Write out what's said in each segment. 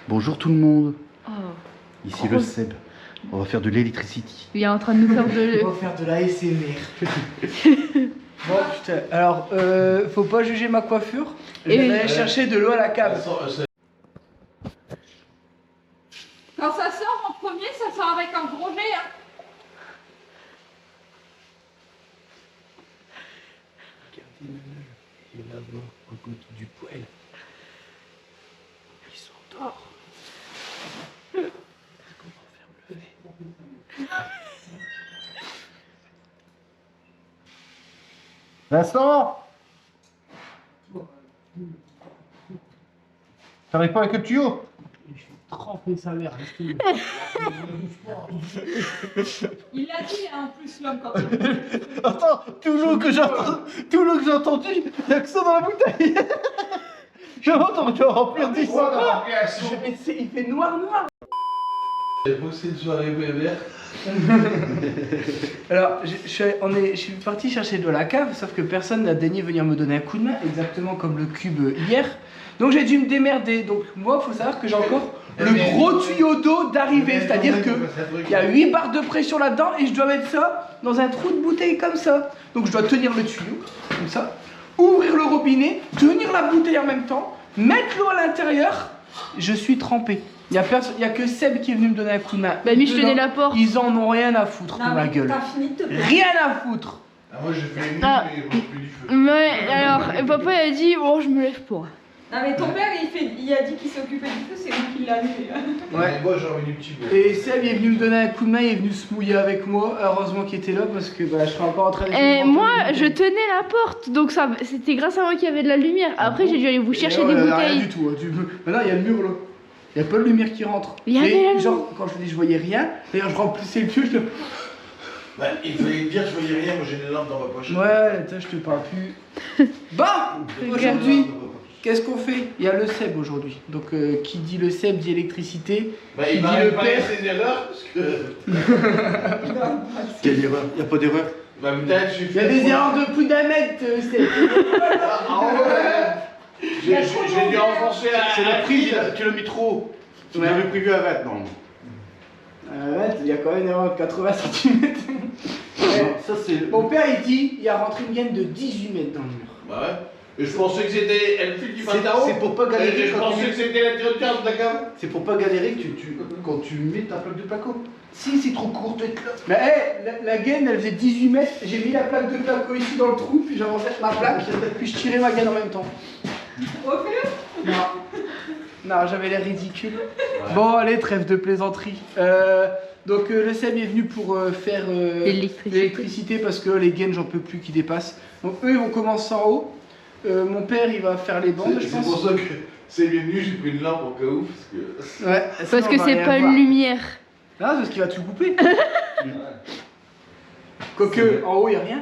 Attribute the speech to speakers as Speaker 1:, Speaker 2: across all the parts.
Speaker 1: Bonjour tout le monde.
Speaker 2: Oh.
Speaker 1: Ici le Seb. On va faire de l'électricité.
Speaker 2: Il est en train de nous faire de...
Speaker 3: On va faire de la ASMR. Bon, putain, alors, faut pas juger ma coiffure. Je vais aller chercher de l'eau à la cave.
Speaker 2: Quand ça sort en premier, ça sort avec un gros nez. Hein.
Speaker 1: Regardez il est là-bas, au côté du poêle. Ils s'endort. Comment faire me lever? Vincent! T'arrives pas avec le tuyau?
Speaker 3: Tremper sa mère.
Speaker 2: Il l'a dit en plus l'homme quand il...
Speaker 1: Attends, tout l'eau que j'ai entendu, il y a que ça dans la bouteille. Comment tu vas remplir 10 fois?
Speaker 3: Il fait noir.
Speaker 4: J'ai bossé une soirée bébert.
Speaker 3: Alors, je suis parti chercher de l'eau à la cave, sauf que personne n'a daigné venir me donner un coup de main, exactement comme le cube hier. Donc j'ai dû me démerder. Donc moi, il faut savoir que j'ai encore le gros tuyau d'eau d'arrivée, c'est-à-dire que il y a 8 barres de pression là-dedans et je dois mettre ça dans un trou de bouteille comme ça. Donc je dois tenir le tuyau, comme ça, ouvrir le robinet, tenir la bouteille en même temps, mettre l'eau à l'intérieur. Je suis trempé. Il y a que Seb qui est venu me donner un coup de main.
Speaker 2: Bah lui je tenais la porte.
Speaker 3: Ils en ont rien à foutre de ma gueule. Rien à foutre.
Speaker 4: Ah, moi j'ai fait une nuit,
Speaker 2: Ah.
Speaker 4: mais moi je fais du feu.
Speaker 2: Ouais, alors papa il a dit bon je me lève pas.
Speaker 5: Non mais ton père il a dit qu'il s'occupait du feu, c'est lui qui l'a mis.
Speaker 3: Ouais.
Speaker 4: Moi j'ai envie du petit bout.
Speaker 3: Et Seb il est venu me donner un coup de main, il est venu se mouiller avec moi. Heureusement qu'il était là parce que bah, je serais encore en train de...
Speaker 2: Et moi je tenais la porte, donc ça c'était grâce à moi qu'il y avait de la lumière. Après j'ai dû aller vous chercher des
Speaker 3: Rien
Speaker 2: bouteilles.
Speaker 3: du tout. Hein. Maintenant il y a le mur là. Il n'y a pas de lumière qui rentre.
Speaker 2: Il y avait
Speaker 3: Et
Speaker 2: la
Speaker 3: genre quand je dis je voyais rien, d'ailleurs je remplissais le tuyau, je te...
Speaker 4: Bah, il fallait dire, je voyais rien, moi j'ai une lampe dans ma poche.
Speaker 3: Ouais, je te parle plus. Bah aujourd'hui, qu'est-ce qu'on fait? Il y a le Seb aujourd'hui. Donc qui dit le Seb dit électricité.
Speaker 4: Bah,
Speaker 3: Qui
Speaker 4: il
Speaker 3: dit
Speaker 4: va
Speaker 3: le
Speaker 4: pas
Speaker 3: père.
Speaker 4: ses erreurs parce que.
Speaker 1: Quelle erreur? Il n'y a pas d'erreur.
Speaker 4: Bah, peut-être je suis
Speaker 3: Il y a des erreurs de plus d'un mètre, Seb.
Speaker 4: Ah ouais. J'ai dû enfoncer
Speaker 1: C'est la prise, tu l'as mis trop haut. Tu
Speaker 3: Ouais.
Speaker 1: l'avais prévu à 20 non.
Speaker 3: Il y a quand même une erreur de 80 cm.
Speaker 1: Ça c'est.
Speaker 3: Mon père il dit il y a rentré une gaine de 18 mètres dans le mur.
Speaker 4: Bah ouais. Et je pensais que c'était. Elle file du pantalon.
Speaker 1: C'est pour pas galérer
Speaker 4: Et je
Speaker 1: quand
Speaker 4: pensais
Speaker 1: tu
Speaker 4: que c'était l'interrupteur de la cave.
Speaker 1: C'est pour pas galérer que quand tu mets ta plaque de placo. Si c'est trop court, tu es là.
Speaker 3: Mais la gaine elle faisait 18 mètres, j'ai mis la plaque de placo ici dans le trou, puis j'avançais ma plaque, puis je tirais ma gaine en même temps.
Speaker 5: Refais-le.
Speaker 3: Non. Non, j'avais l'air ridicule. Bon, allez, trêve de plaisanterie. Donc, le Seb est venu pour faire l'électricité parce que les gaines, j'en peux plus qui dépassent. Donc, eux, ils vont commencer en haut. Mon père, il va faire les bandes, je
Speaker 4: C'est
Speaker 3: pense.
Speaker 4: pour ça que c'est venu, j'ai pris une lampe au cas où. Parce que.
Speaker 3: Ouais,
Speaker 2: Parce
Speaker 3: sinon,
Speaker 2: que
Speaker 3: on va
Speaker 2: c'est
Speaker 3: rien
Speaker 2: pas
Speaker 3: voir.
Speaker 2: une lumière.
Speaker 3: Non, c'est parce qu'il va tout couper. Quoique, en haut, il n'y a rien.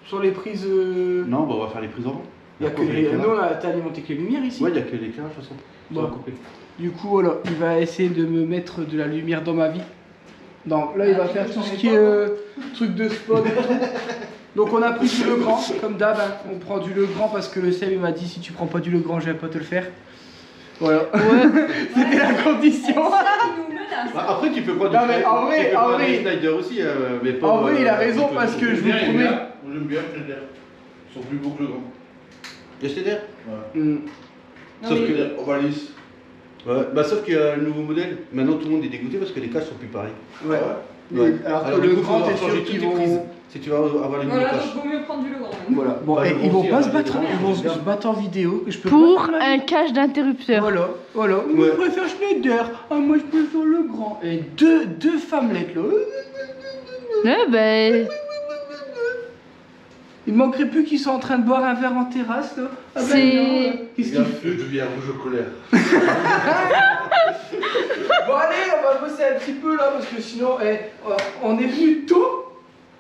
Speaker 3: Sur les prises.
Speaker 1: Non, bah on va faire les prises en haut.
Speaker 3: Il y a que les. Nous, on a alimenté que les lumières ici.
Speaker 1: Ouais, il y a que l'éclairage de toute façon.
Speaker 3: Bon.
Speaker 1: Ça va couper.
Speaker 3: Du coup, voilà, il va essayer de me mettre de la lumière dans ma vie. Donc là, il va faire tout ce qui est truc de spot et tout. Donc on a pris du Legrand, comme d'hab, hein. On prend du Legrand parce que le Seb il m'a dit si tu prends pas du Legrand, je vais pas te le faire. Voilà. C'était la condition.
Speaker 5: Il nous menace.
Speaker 1: Bah, après, tu peux prendre
Speaker 3: Non, mais en vrai,
Speaker 1: tu peux
Speaker 3: en
Speaker 1: prendre
Speaker 3: vrai.
Speaker 1: des Snyder aussi, mais pas.
Speaker 3: En vrai, il a raison
Speaker 1: tu peux-
Speaker 3: parce que je vous
Speaker 4: Schneider, il est
Speaker 3: promets.
Speaker 4: bien. Moi j'aime bien Schneider. Ils sont plus beaux que le grand.
Speaker 1: Les Snyder.
Speaker 4: Ouais.
Speaker 3: Hmm.
Speaker 5: Non,
Speaker 1: Sauf
Speaker 5: mais-
Speaker 1: que.
Speaker 4: Ovalis.
Speaker 1: Ouais, bah sauf qu'il y a un nouveau modèle. Maintenant, tout le monde est dégoûté parce que les cases sont plus pareilles.
Speaker 3: Ouais.
Speaker 1: Ouais.
Speaker 3: Alors que
Speaker 1: du
Speaker 3: le
Speaker 1: coup,
Speaker 3: grand,
Speaker 1: faut
Speaker 3: t'es
Speaker 1: changer
Speaker 3: sûr
Speaker 1: toutes
Speaker 3: qu'ils
Speaker 1: les prises.
Speaker 3: vont.
Speaker 1: Si tu vas avoir les nouveaux
Speaker 5: Voilà,
Speaker 1: caches.
Speaker 5: donc vaut mieux prendre du Legrand.
Speaker 3: Voilà. Bon,
Speaker 1: Bah,
Speaker 3: et
Speaker 1: le
Speaker 3: ils vont
Speaker 1: grand
Speaker 3: pas
Speaker 1: aussi,
Speaker 3: se battre,
Speaker 1: le
Speaker 3: ils
Speaker 1: grand,
Speaker 3: vont
Speaker 1: c'est bien.
Speaker 3: se battre en vidéo. Je peux
Speaker 2: Pour
Speaker 3: pas faire ma
Speaker 2: un
Speaker 3: vie.
Speaker 2: cache d'interrupteur.
Speaker 3: Voilà. Moi,
Speaker 1: Ouais.
Speaker 3: je préfère Schneider. Ah, moi, je préfère le grand. Et deux femmelettes là.
Speaker 2: Ouais, bah.
Speaker 3: Il manquerait plus qu'ils soient en train de boire un verre en terrasse là. Ah ben
Speaker 2: C'est-
Speaker 3: non, qu'est-ce qu'il
Speaker 4: Je deviens rouge au colère.
Speaker 3: Bon allez, on va bosser un petit peu là parce que sinon on est venu tôt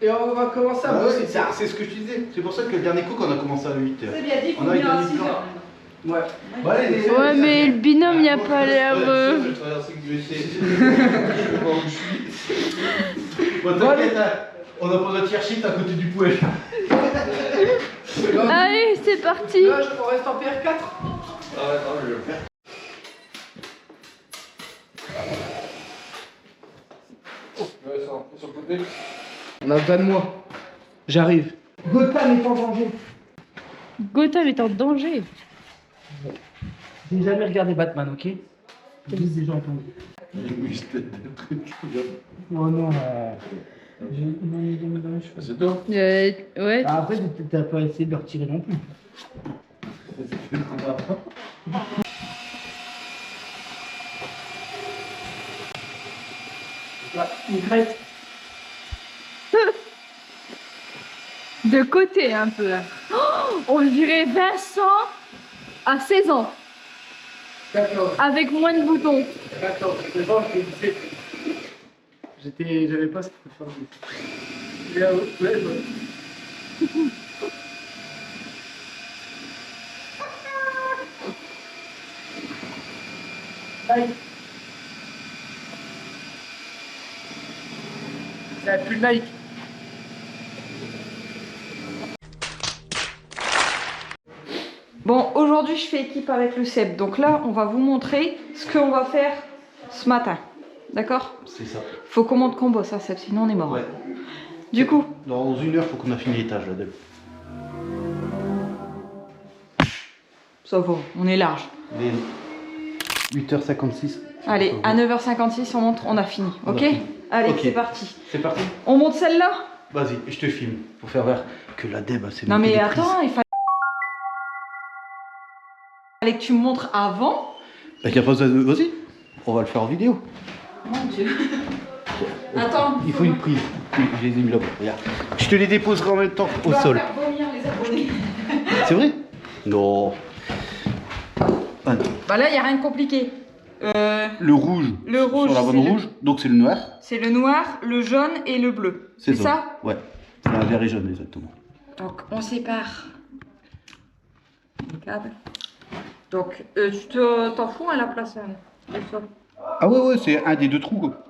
Speaker 3: et on va commencer à
Speaker 1: Ah ouais,
Speaker 3: bosser tard.
Speaker 1: c'est ce que je te disais. C'est pour ça que le dernier coup, on a commencé à 8h.
Speaker 5: C'est bien dit qu'on
Speaker 1: On a
Speaker 5: vient à
Speaker 1: gagné
Speaker 5: 6
Speaker 1: du temps.
Speaker 5: heures.
Speaker 3: Ouais.
Speaker 4: Bah, allez, les-
Speaker 2: Ouais, mais le binôme, il a pas l'air.
Speaker 4: Je vais traverser le WC. Je sais pas où je suis.
Speaker 1: Bon, t'inquiète, hein, on a pas notre tier sheet à côté du poêle.
Speaker 2: Allez, c'est parti.
Speaker 3: Là, on reste en PR4.
Speaker 4: Ah ouais, attends, je vais le faire.
Speaker 3: On a besoin de moi. J'arrive. Gotham est en danger.
Speaker 2: Gotham est en danger.
Speaker 3: J'ai jamais regardé Batman, ok? J'ai juste déjà entendu. Oh non. J'ai une idée dans les cheveux.
Speaker 4: C'est toi?
Speaker 2: Ouais.
Speaker 3: Ah, après, t'as pas essayé de le retirer non plus. Là, une crête.
Speaker 2: De côté un peu. Oh, on dirait Vincent à 16 ans.
Speaker 3: D'accord,
Speaker 2: Avec moins de boutons.
Speaker 3: d'accord. C'est bon, j'avais pas ce qu'il faut faire. Ouais. Like. Ça a plus de like.
Speaker 5: Bon, aujourd'hui je fais équipe avec le Seb. Donc là, on va vous montrer ce qu'on va faire ce matin. D'accord?
Speaker 1: C'est ça.
Speaker 5: Faut qu'on monte combo ça, Seb, sinon on est mort.
Speaker 1: Ouais.
Speaker 5: Du coup,
Speaker 1: Dans 1 heure, faut qu'on a fini l'étage là.
Speaker 5: ça va, on est large.
Speaker 1: 8h56.
Speaker 5: Allez, à 9h56, on monte, on a fini.
Speaker 1: On a
Speaker 5: Ok?
Speaker 1: fini.
Speaker 5: Allez,
Speaker 1: Ok.
Speaker 5: c'est parti.
Speaker 1: C'est parti.
Speaker 5: On monte celle-là?
Speaker 1: Vas-y, je te filme pour faire voir que la Deb c'est
Speaker 5: Non mais attends, il fallait que tu me montres avant.
Speaker 1: Bah, qu'à pas besoin de... Vas-y, on va le faire en vidéo.
Speaker 5: Mon Dieu. Attends.
Speaker 1: Il faut une prise. Oui, je les ai mis là-bas. Regarde. Je te les déposerai en même temps au sol.
Speaker 5: Faire vomir les abonnés.
Speaker 1: C'est vrai? Non. Ah,
Speaker 5: Bah là, il n'y a rien de compliqué.
Speaker 1: le rouge.
Speaker 5: Le rouge,
Speaker 1: Sur la bande
Speaker 5: c'est le-
Speaker 1: rouge, donc c'est le noir.
Speaker 5: C'est le noir, le jaune et le bleu. C'est ça?
Speaker 1: Ouais. C'est un vert et jaune exactement.
Speaker 5: Donc, on sépare les câbles. Donc, tu t'en fous à la place de ça?
Speaker 1: Ah ouais, c'est un des deux trous quoi.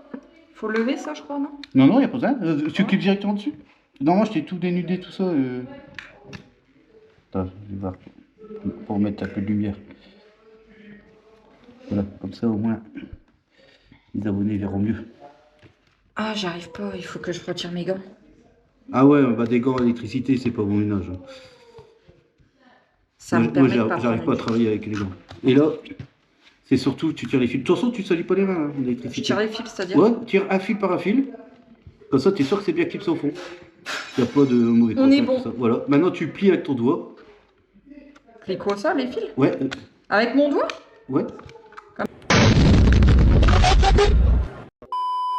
Speaker 5: Faut lever ça, je crois, non?
Speaker 1: Non, il n'y a pas besoin. Tu cliques directement dessus. Non, moi je t'ai tout dénudé, tout ça. Attends, je vais voir. Pour mettre un peu de lumière. Voilà, comme ça au moins les abonnés verront mieux.
Speaker 5: Ah, j'arrive pas, il faut que je retire mes gants.
Speaker 1: Ah ouais, bah des gants à électricité, c'est pas bon ménage.
Speaker 5: Ça me permet de pas
Speaker 1: j'arrive pas à
Speaker 5: prendre
Speaker 1: travailler avec les gants. Et là, c'est surtout, tu tires les fils. De toute façon, tu salis pas les mains, hein,
Speaker 5: une-
Speaker 1: l'électricité.
Speaker 5: Je tire les fils, c'est-à-dire?
Speaker 1: Ouais, tire un fil par un fil. Comme ça, tu es sûr que c'est bien clipsé au fond. Il n'y a pas de mauvais
Speaker 5: On est
Speaker 1: contact,
Speaker 5: bon.
Speaker 1: tout ça. Voilà. Maintenant, tu plies avec ton doigt.
Speaker 5: C'est quoi ça, les fils?
Speaker 1: Ouais,
Speaker 5: Avec mon doigt?
Speaker 1: ouais,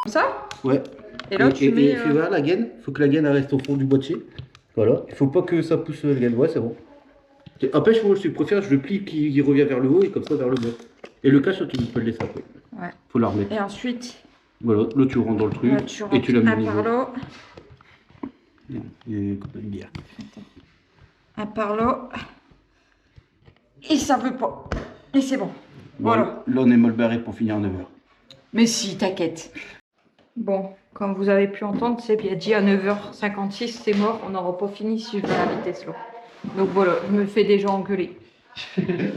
Speaker 5: Comme ça?
Speaker 1: ouais.
Speaker 5: Et là, tu mets...
Speaker 1: fais voir la gaine. Il faut que la gaine elle reste au fond du boîtier. Voilà. Il faut pas que ça pousse la gaine. Ouais, c'est bon. Après, moi, je préfère, je le plie qui revient vers le haut et comme ça vers le bas. Et le cache, tu peux le laisser après.
Speaker 5: Ouais.
Speaker 1: Faut la remettre.
Speaker 5: Et ensuite,
Speaker 1: Voilà. Là, tu rentres dans le truc
Speaker 5: là, tu
Speaker 1: et tu la mets
Speaker 5: un
Speaker 1: au
Speaker 5: par
Speaker 1: niveau.
Speaker 5: là,
Speaker 1: Et comme une bière.
Speaker 5: un par là. Et ça veut pas. Et c'est bon. Voilà.
Speaker 1: Là, on est mal barré pour finir en 9h.
Speaker 5: Mais si, t'inquiète. Bon, comme vous avez pu entendre, Seb il a dit à 9h56, c'est mort, on n'aura pas fini si je vais à la vitesse là. Donc voilà, je me fais déjà engueuler.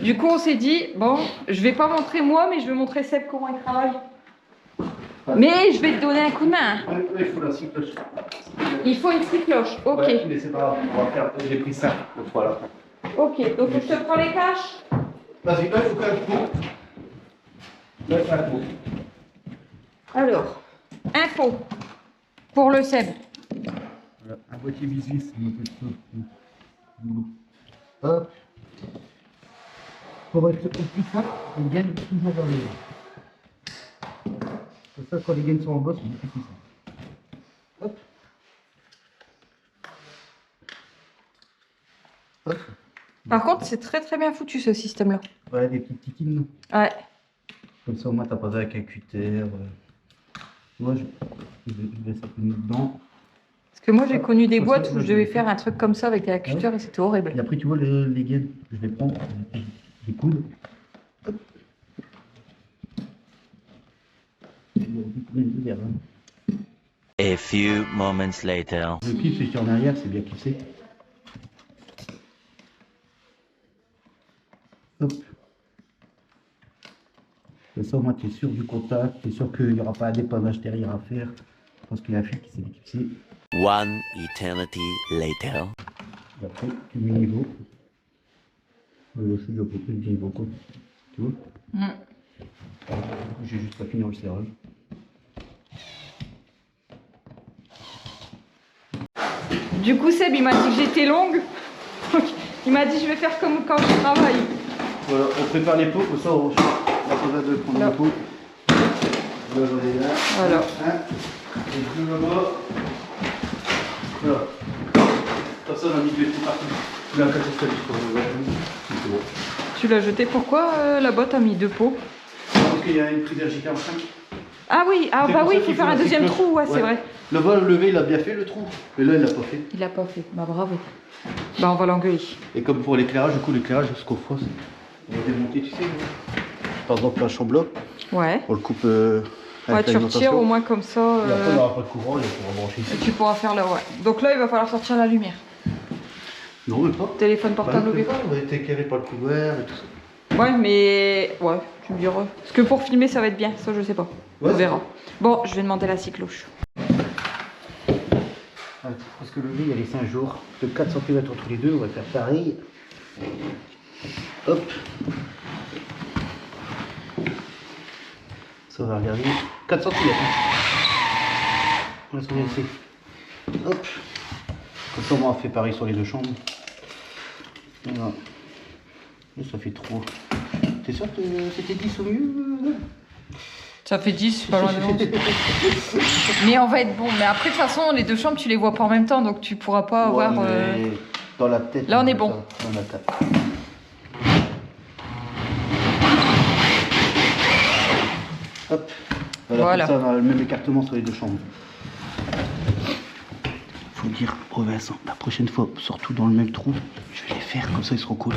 Speaker 5: Du coup, on s'est dit, bon, je vais pas montrer moi, mais je vais montrer Seb comment il travaille. Mais je vais te donner un coup de main. hein.
Speaker 1: Il faut la cycloche.
Speaker 5: Il faut une petite cloche, ok.
Speaker 1: Ouais, mais c'est pas grave, on va faire. J'ai pris ça l'autre fois là.
Speaker 5: Ok, donc je te prends les caches.
Speaker 1: Vas-y, là, il faut qu'un pot. Là, il faut un pot.
Speaker 5: Alors, info pour le Seb.
Speaker 1: Voilà, un boîtier vis-vis, on appelle ça. Hop. Pour être plus simple, les gaines toujours vers le haut. Comme ça, quand les gaines sont en bas, c'est beaucoup plus simple. Hop. Hop.
Speaker 5: Par contre, c'est très très bien foutu ce système-là.
Speaker 1: Ouais, des petites tiquines.
Speaker 5: Ouais.
Speaker 1: Comme ça, au moins, t'as pas besoin avec un cutter. Moi, je vais ça dedans.
Speaker 5: Parce que moi j'ai connu des
Speaker 1: Ça,
Speaker 5: boîtes
Speaker 1: ça,
Speaker 5: où je
Speaker 1: je
Speaker 5: devais
Speaker 1: vais
Speaker 5: faire un truc comme ça avec des cutters et c'était horrible.
Speaker 1: Et après, tu vois, les gaines, je les prends, je les coude. Hop.
Speaker 6: A few moments later.
Speaker 1: Le clip, c'est en arrière, c'est bien clipsé. Hop. Comme ça, au moins, tu es sûr du contact, tu es sûr qu'il n'y aura pas un dépannage derrière à faire. Je pense qu'il y a un fil qui s'est déclipsé.
Speaker 6: One eternity later.
Speaker 1: Et après, tu mets le niveau. Le aussi, le côté du niveau, quoi. Tu vois? J'ai juste pas fini le serrage.
Speaker 5: Du coup, Seb, il m'a dit que j'étais longue. Il m'a dit je vais faire comme quand je travaille.
Speaker 1: Voilà, on prépare les pots, comme ça on va de prendre
Speaker 5: Là.
Speaker 1: les pots. Là, j'en ai là.
Speaker 5: Voilà.
Speaker 1: Un, et deux là-bas. Voilà. Comme ça, on a mis deux pots partout. Là, quand c'est c'est bon.
Speaker 5: Tu l'as jeté, pourquoi là-bas t'as mis 2 pots?
Speaker 1: Parce qu'il y a une prise RJ45.
Speaker 5: Ah oui, ah
Speaker 1: C'est
Speaker 5: bah
Speaker 1: pour
Speaker 5: oui,
Speaker 1: ça
Speaker 5: il faut
Speaker 1: qu'il
Speaker 5: faire
Speaker 1: faut
Speaker 5: un
Speaker 1: la
Speaker 5: deuxième
Speaker 1: cyclose.
Speaker 5: trou, ouais, c'est
Speaker 1: Ouais.
Speaker 5: vrai.
Speaker 1: Là-bas, le levé, il a bien fait le trou. Mais là, il l'a pas fait.
Speaker 5: Il a pas fait, bah bravo. Bah on va l'engueuler.
Speaker 1: Et comme pour l'éclairage, du coup, l'éclairage, ce qu'on fera, on va démonter, tu sais. Par exemple, un champ-bloc,
Speaker 5: Ouais.
Speaker 1: on le coupe
Speaker 5: Ouais,
Speaker 1: avec
Speaker 5: tu
Speaker 1: l'alimentation.
Speaker 5: retires au moins comme ça.
Speaker 1: Et après, on n'aura pas de courant et on pourra brancher ici.
Speaker 5: Et tu pourras faire là, ouais. Donc là, il va falloir sortir la lumière.
Speaker 1: Non, mais pas.
Speaker 5: Téléphone
Speaker 1: Bah,
Speaker 5: portable
Speaker 1: non,
Speaker 5: au
Speaker 1: mais pas, on va être éclairé par le couvert et tout ça.
Speaker 5: Ouais, mais. Ouais, tu me diras. Parce que pour filmer, ça va être bien, ça je sais pas.
Speaker 1: Ouais,
Speaker 5: On verra. Bon, je vais demander la cycloche.
Speaker 1: Parce que le lit, il y a les 5 jours. De 4 cm entre les deux, on va faire pareil. Hop. Ça, on va regarder. 4 cm. On va se regarder ici. Hop. Comme ça, on va faire pareil sur les deux chambres. Voilà. Là, ça fait trop. T'es sûr que c'était 10 au mieux?
Speaker 5: Ça fait 10, pas loin de 11. Mais on va être bon. Mais après, de toute façon, les deux chambres, tu les vois pas en même temps, donc tu pourras pas avoir.
Speaker 1: Mais dans la tête.
Speaker 5: Là, on est
Speaker 1: fait
Speaker 5: bon.
Speaker 1: ça, dans la tête. Hop.
Speaker 5: Voilà.
Speaker 1: Comme ça, on a le même écartement sur les deux chambres. Faut dire au Vincent, la prochaine fois, surtout dans le même trou, je vais les faire, comme ça ils seront collés.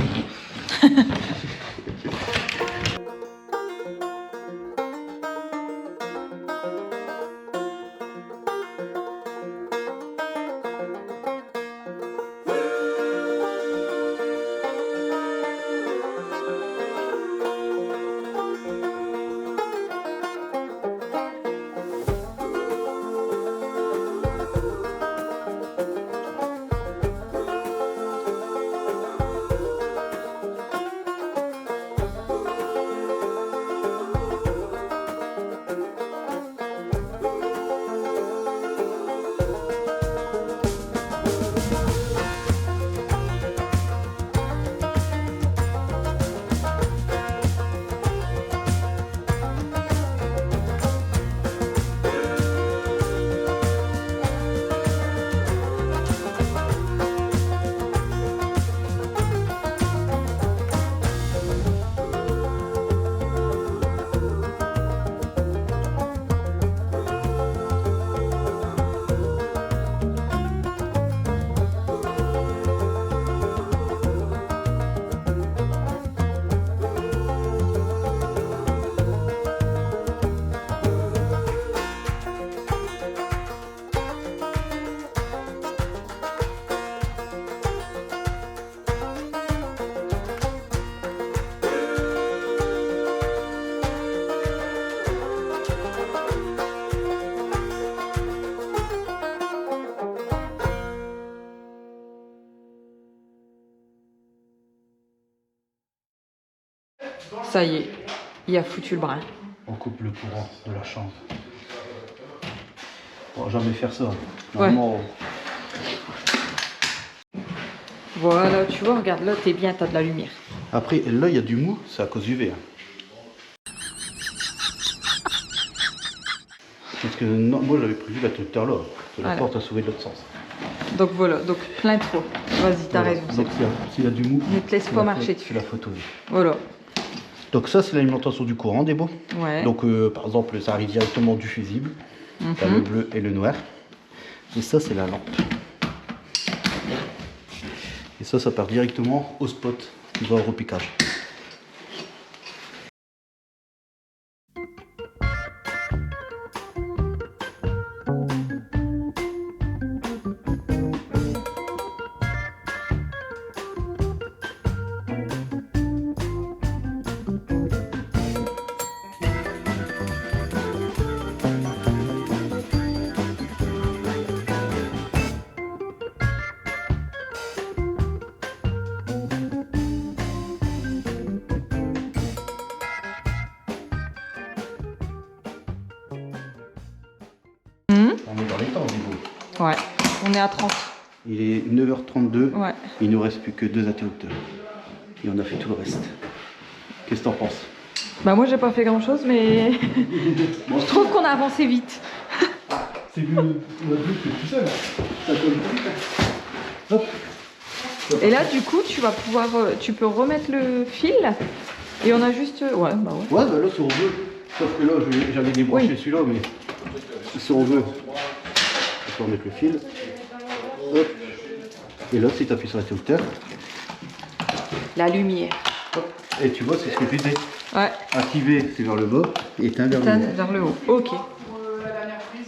Speaker 5: Ça y est, il a foutu le brin.
Speaker 1: On coupe le courant de la chambre. On va jamais faire ça.
Speaker 5: Ouais.
Speaker 1: Normalement,
Speaker 5: Voilà, tu vois, regarde, là, t'es bien, t'as de la lumière.
Speaker 1: après, là, il y a du mou, c'est à cause du verre. Parce que non, moi, j'avais prévu la tout à l'heure. La
Speaker 5: Voilà.
Speaker 1: porte a sauvé de l'autre sens.
Speaker 5: Donc voilà, donc plein trop. Vas-y, t'as
Speaker 1: Voilà.
Speaker 5: raison.
Speaker 1: Donc, s'il y a du mou,
Speaker 5: Ne te laisse
Speaker 1: c'est
Speaker 5: pas
Speaker 1: la
Speaker 5: marcher
Speaker 1: faute-
Speaker 5: dessus.
Speaker 1: C'est la photo.
Speaker 5: Voilà.
Speaker 1: Donc ça, c'est l'alimentation du courant des beaux.
Speaker 5: Ouais.
Speaker 1: Donc par exemple, ça arrive directement du fusible. T'as le bleu et le noir. Et ça, c'est la lampe. Et ça part directement au spot qui va au repiquage. On est dans les temps, du coup.
Speaker 5: Ouais, on est à 30.
Speaker 1: Il est 9h32.
Speaker 5: Ouais.
Speaker 1: Il nous reste plus que 2 interrupteurs. Et on a fait tout le reste. Qu'est-ce que t'en penses?
Speaker 5: Bah moi j'ai pas fait grand chose mais je trouve qu'on a avancé vite.
Speaker 1: C'est mieux que tout seul. Ça colle plus vite. Hop.
Speaker 5: Et là du coup tu vas pouvoir, tu peux remettre le fil et on a juste, ouais bah ouais.
Speaker 1: Ouais, bah là si on veut. Sauf que là j'avais débranché celui-là, mais si on veut, on peut remettre le fil. Hop. Et là si tu appuies sur l'interrupteur.
Speaker 5: La lumière.
Speaker 1: Hop. Et tu vois c'est ce que je disais.
Speaker 5: Ouais.
Speaker 1: Activer c'est vers le bas et éteindre vers le
Speaker 5: Éteindre
Speaker 1: haut.
Speaker 5: vers le haut. Ok.
Speaker 3: La dernière prise.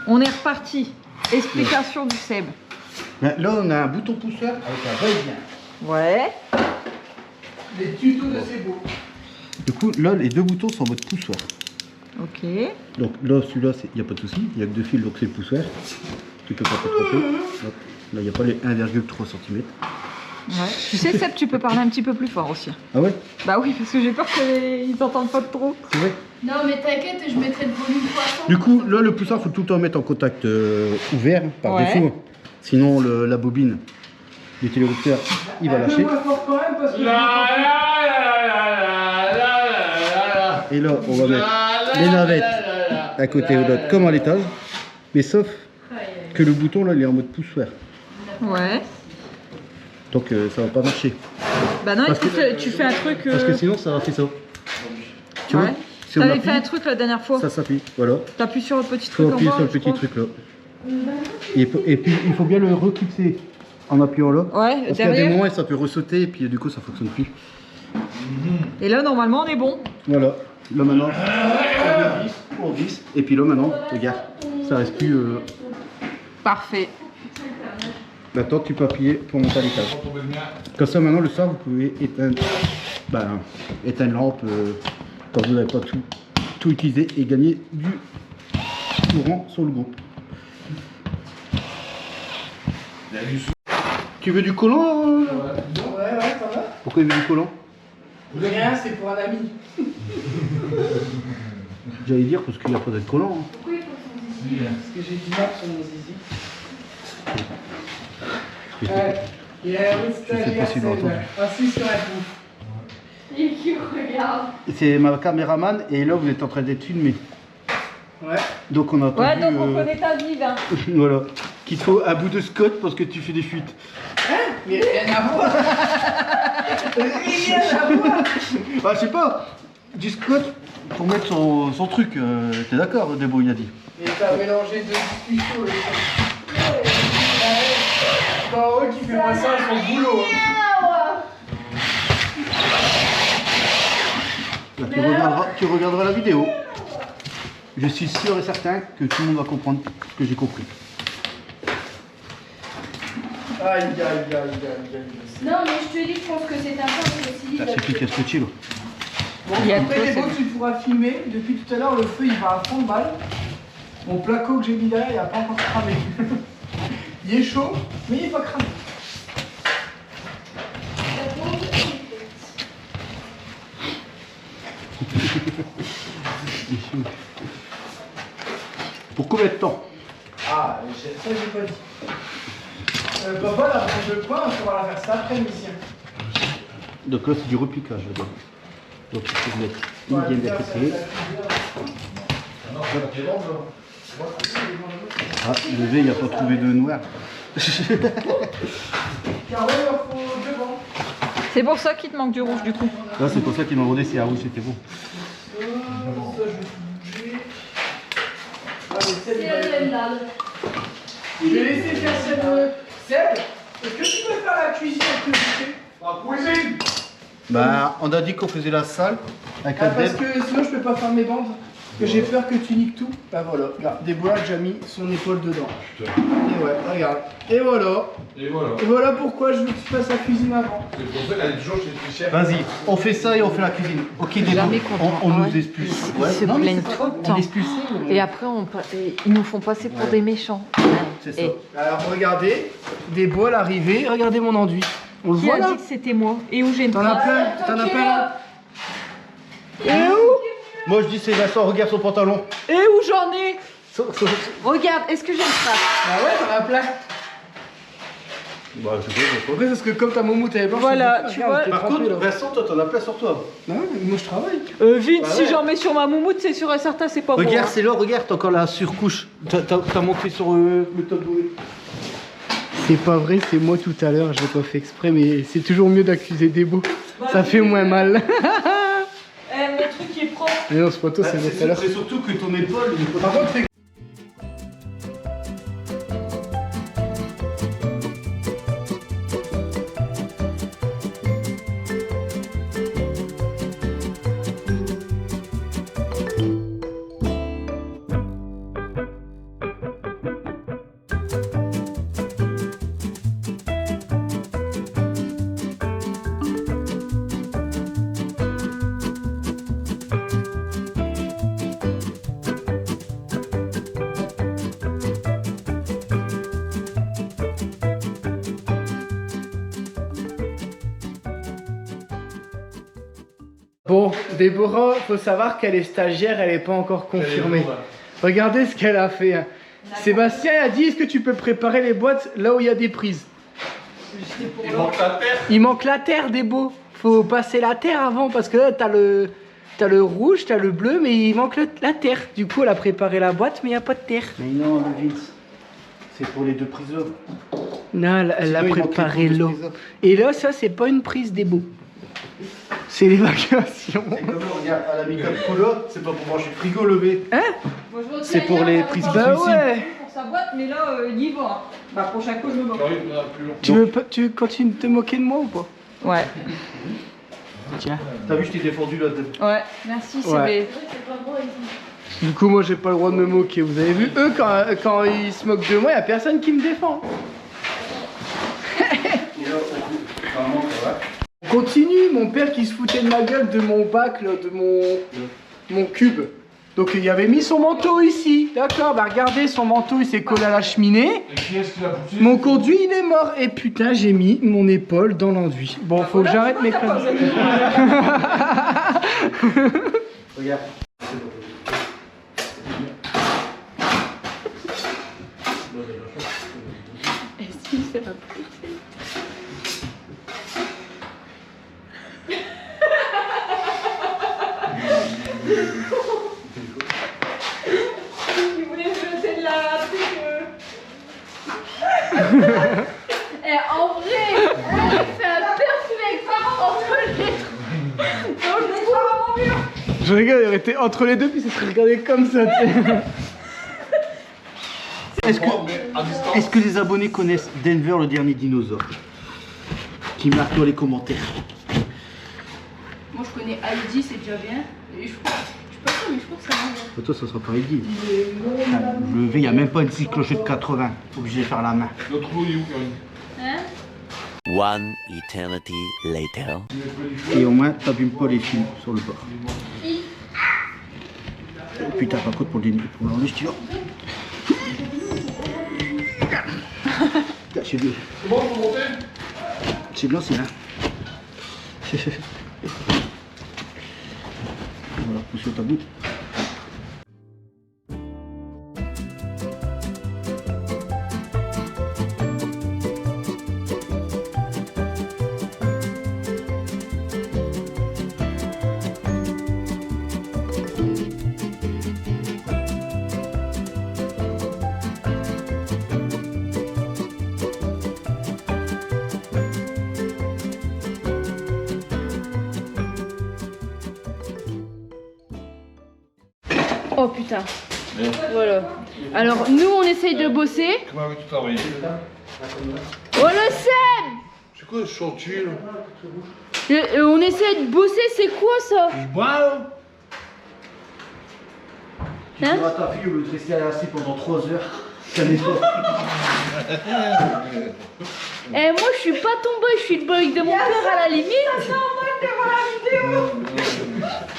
Speaker 5: On est reparti. Explication du Seb.
Speaker 1: Là on a un bouton pousseur avec un va-et-vient.
Speaker 5: Ouais.
Speaker 3: Les tutos de Sebo.
Speaker 1: Du coup là les deux boutons sont en mode poussoir.
Speaker 5: Ok.
Speaker 1: Donc là celui-là il n'y a pas de souci, il n'y a que deux fils donc c'est le poussoir. Tu peux pas te tromper. Hop. Là il n'y a pas les 1,3 cm.
Speaker 5: Ouais. Tu sais Seb, tu peux parler un petit peu plus fort aussi.
Speaker 1: Ah ouais?
Speaker 5: Bah oui parce que j'ai peur qu'ils t'entendent pas trop.
Speaker 1: C'est vrai?
Speaker 2: Non, mais t'inquiète, je mettrai le volume 300.
Speaker 1: Du coup, là, le poussoir, il faut tout le temps mettre en contact ouvert par
Speaker 5: Ouais.
Speaker 1: défaut. Sinon, la bobine du télérouteur, il va lâcher.
Speaker 3: Moins fort quand même parce que.
Speaker 1: Et là, on va mettre les navettes à côté au dot comme à l'étage. Mais sauf que le bouton, là, il est en mode poussoir.
Speaker 5: Ouais.
Speaker 1: Donc, ça va pas marcher.
Speaker 5: Bah non,
Speaker 1: Parce
Speaker 5: écoute, tu fais un truc.
Speaker 1: Parce que sinon, ça va faire ça. Tu vois?
Speaker 5: Ouais.
Speaker 1: Si on
Speaker 5: T'avais
Speaker 1: appuie,
Speaker 5: fait un truc la dernière fois.
Speaker 1: ça s'appuie. Voilà.
Speaker 5: T'appuies sur le petit
Speaker 1: Il faut
Speaker 5: truc en
Speaker 1: appuyer
Speaker 5: bas.
Speaker 1: sur le
Speaker 5: je
Speaker 1: petit
Speaker 5: crois.
Speaker 1: truc là. Et puis, il faut bien le reclipser en appuyant là.
Speaker 5: Ouais,
Speaker 1: Parce qu'il y a des
Speaker 5: derrière.
Speaker 1: moments, ça peut ressauter et puis du coup, ça fonctionne plus.
Speaker 5: Et là, normalement, on est bon.
Speaker 1: Voilà. Là maintenant, on visse. Et puis là maintenant, regarde, ça reste plus.
Speaker 5: Parfait.
Speaker 1: Maintenant, tu peux appuyer pour monter à l'étage. Comme ça, maintenant, le soir, vous pouvez éteindre, éteindre lampe quand vous n'avez pas tout utilisé et gagner du courant sur le groupe. Tu veux du collant
Speaker 3: Ouais, ça va.
Speaker 1: Pourquoi il veut du collant?
Speaker 3: Rien, c'est pour un ami.
Speaker 1: J'allais dire parce qu'il n'y a pas d'être collant. Hein.
Speaker 3: Parce que j'ai du mal sur mon zizi. Il a un
Speaker 1: pas s'il l'a entendu.
Speaker 3: Assis sur la bouffe.
Speaker 2: Et qui regarde.
Speaker 1: C'est ma caméraman et là, vous êtes en train d'être filmé.
Speaker 3: Ouais.
Speaker 1: Donc on a entendu,
Speaker 5: Ouais, donc on connaît ta vie, hein.
Speaker 1: voilà. Qu'il te faut un bout de scotch parce que tu fais des fuites.
Speaker 3: Mais rien à voir. Rien à voir.
Speaker 1: Ah, je sais pas, du scotch pour mettre son truc. T'es d'accord, Debo, il a dit.
Speaker 3: Et t'as mélangé deux discussions. Bah ouais, qui fait pas ça à son boulot.
Speaker 1: Là, tu regarderas la vidéo. Je suis sûr et certain que tout le monde va comprendre ce que j'ai compris.
Speaker 3: Aïe, aïe, aïe, aïe, aïe.
Speaker 2: Non, mais je te dis, je pense que c'est un peu aussi.
Speaker 1: Ça suffit qu'à scotcher là.
Speaker 3: Bon,
Speaker 5: Il y a
Speaker 3: après,
Speaker 5: quoi,
Speaker 3: les
Speaker 5: c'est-
Speaker 3: beaux, tu pourras filmer. Depuis tout à l'heure, le feu il va à fond de balle. Mon placo que j'ai mis derrière, il a pas encore cramé. Il est chaud, mais il est pas cramé.
Speaker 1: Pour combien de temps?
Speaker 3: Ah, ça j'ai pas dit. Papa, la branche de coin, on va la faire ça après l'émission.
Speaker 1: Donc là, c'est du repiquage là-bas. Donc il faut mettre une gaine d'à côté. Ah, le V, il n'a pas trouvé de noir.
Speaker 3: Car ouais, il leur faut deux bancs.
Speaker 5: C'est pour ça qu'il te manque du rouge, du coup.
Speaker 1: Là, c'est pour ça qu'ils m'ont demandé si ah oui, c'était bon.
Speaker 3: Ça, je vais bouger. Ah, mais celle, il va- Je vais laisser faire Seb, est-ce que tu peux faire la cuisine avec le boucher?
Speaker 4: La cuisine.
Speaker 1: Bah, on a dit qu'on faisait la salle avec
Speaker 3: Ah,
Speaker 1: la
Speaker 3: parce
Speaker 1: deb.
Speaker 3: que sinon je peux pas faire mes bandes. Parce que j'ai peur que tu niques tout. Bah voilà, regarde, Déborah a déjà mis son épaule dedans.
Speaker 4: Putain.
Speaker 3: Et ouais, regarde. Et voilà.
Speaker 4: Et voilà.
Speaker 3: Et voilà pourquoi je veux que tu fasses la cuisine avant.
Speaker 4: C'est pour ça qu'elle est toujours chez le chef.
Speaker 1: Vas-y, on fait ça et on fait la cuisine. Ok, Débo,
Speaker 5: Jamais content.
Speaker 1: on
Speaker 5: Ah
Speaker 1: nous
Speaker 5: ouais.
Speaker 1: expulse.
Speaker 5: Ils se
Speaker 1: non, mais
Speaker 5: plaignent
Speaker 1: c'est
Speaker 5: tout
Speaker 1: pas
Speaker 5: le
Speaker 1: grave,
Speaker 5: temps.
Speaker 1: on est expulsé.
Speaker 5: Et après, ils nous font passer pour des méchants.
Speaker 1: C'est ça.
Speaker 5: Et
Speaker 3: Alors regardez, Déborah à l'arrivée, regardez mon enduit. On le
Speaker 5: qui
Speaker 3: voit
Speaker 5: a
Speaker 3: là?
Speaker 5: dit que c'était moi? Et où j'ai une
Speaker 3: T'en as
Speaker 5: trace?
Speaker 3: plein, t'en as plein là. Et où?
Speaker 1: Moi je dis c'est Vincent, regarde son pantalon.
Speaker 5: Et où j'en ai? Regarde, est-ce que j'ai une trace?
Speaker 3: Bah ouais, t'en as plein.
Speaker 1: Bah, je sais pas.
Speaker 3: Après, parce que comme ta moumoute elle est blanche,
Speaker 5: Voilà,
Speaker 3: c'est
Speaker 5: tu
Speaker 3: regarde,
Speaker 5: vois.
Speaker 3: t'es
Speaker 1: Par
Speaker 3: trempé,
Speaker 1: contre,
Speaker 3: là.
Speaker 1: Vincent, toi t'en as plein sur toi.
Speaker 3: Non, mais moi je travaille.
Speaker 5: Vite,
Speaker 3: Bah
Speaker 5: si
Speaker 3: ouais.
Speaker 5: j'en mets sur ma moumoute, c'est sûr et certain, c'est pas
Speaker 1: Regarde,
Speaker 5: moi.
Speaker 1: c'est là, regarde, t'as encore la surcouche. T'as monté sur le top doué.
Speaker 3: C'est pas vrai, c'est moi tout à l'heure, je l'ai pas fait exprès, mais c'est toujours mieux d'accuser des beaux. Ça fait moins mal.
Speaker 5: Mon truc il est propre.
Speaker 3: Mais non, c'est pas toi, c'est moi tout à l'heure.
Speaker 1: C'est surtout que ton épaule, il est pas...
Speaker 3: Par contre, fais- Bon, Déborah, faut savoir qu'elle est stagiaire, elle est pas encore confirmée. Regardez ce qu'elle a fait. Hein. Sébastien a dit, est-ce que tu peux préparer les boîtes là où il y a des prises?
Speaker 4: Il manque la terre.
Speaker 3: Il manque la terre, Débo. Faut passer la terre avant parce que là, t'as le rouge, t'as le bleu, mais il manque la terre. Du coup, elle a préparé la boîte, mais il n'y a pas de terre.
Speaker 1: Mais non, le Vince, c'est pour les deux prises là.
Speaker 3: Non, elle a
Speaker 1: Sinon, il
Speaker 3: préparé
Speaker 1: manquait
Speaker 3: l'eau.
Speaker 1: deux prises là.
Speaker 3: Et là, ça, c'est pas une prise, Débo. C'est l'évacuation.
Speaker 1: C'est comme regarde, à la mi-cap cola, c'est pas pour manger frigo levé. C'est pour les prises
Speaker 3: Bah
Speaker 1: cuisine.
Speaker 3: ouais.
Speaker 5: Pour sa boîte, mais là, il y va. Bah, prochain coup, je me bats.
Speaker 4: J'arrive, on a plus long.
Speaker 3: Tu continues de te moquer de moi ou pas?
Speaker 5: Ouais.
Speaker 3: Tiens.
Speaker 1: T'as vu, je t'ai défendu là.
Speaker 5: Ouais. Merci,
Speaker 3: Ouais. Du coup, moi, j'ai pas le droit de me moquer. Vous avez vu, eux, quand ils se moquent de moi, y a personne qui me défend. On continue, mon père qui se foutait de ma gueule de mon bac, là, de mon cube. Donc il avait mis son manteau ici, d'accord, bah regardez, son manteau il s'est collé à la cheminée.
Speaker 4: Et qui est-ce qui l'a poussé?
Speaker 3: Mon conduit il est mort, et putain j'ai mis mon épaule dans l'enduit. Bon, faut que j'arrête mes conneries.
Speaker 1: Regarde.
Speaker 5: Il voulait jeter de la Et en vrai, elle fait un perfect entre les dans le trou à mon mur.
Speaker 3: Je rigole, il aurait été entre les deux, puis ça serait regardé comme ça, tu sais.
Speaker 1: Est-ce que les abonnés connaissent Denver, le dernier dinosaure? Qui marque dans les commentaires.
Speaker 2: Moi je connais Heidi, c'est déjà bien. Et je crois, je suis pas sûre, mais je crois que ça va.
Speaker 1: Toi, ça sera pas Heidi. Le V, il n'y a même pas une petite clochette de 80. Obligé de faire la main.
Speaker 4: Notre trou, il est où, Karine?
Speaker 2: Hein?
Speaker 6: One eternity later.
Speaker 1: Et au moins, t'abîmes pas les fils sur le bord. Putain, par contre, pour l'enlever, je tire. C'est bien.
Speaker 4: C'est bon pour monter?
Speaker 1: C'est bien, c'est là. Voilà, pousse au tabou.
Speaker 2: Oh putain. Voilà. Alors, nous, on essaye de bosser.
Speaker 4: Comment veux-tu travailler?
Speaker 2: Oh, le Seb!
Speaker 4: C'est quoi ce chantier là?
Speaker 2: On essaye de bosser, c'est quoi ça?
Speaker 4: Je bois.
Speaker 1: Tu
Speaker 2: Hein?
Speaker 1: diras à ta fille au lieu de rester assis pendant 3 heures. Ça n'est pas.
Speaker 2: Eh, moi, je suis pas ton boy, je suis le boy de mon père à la limite.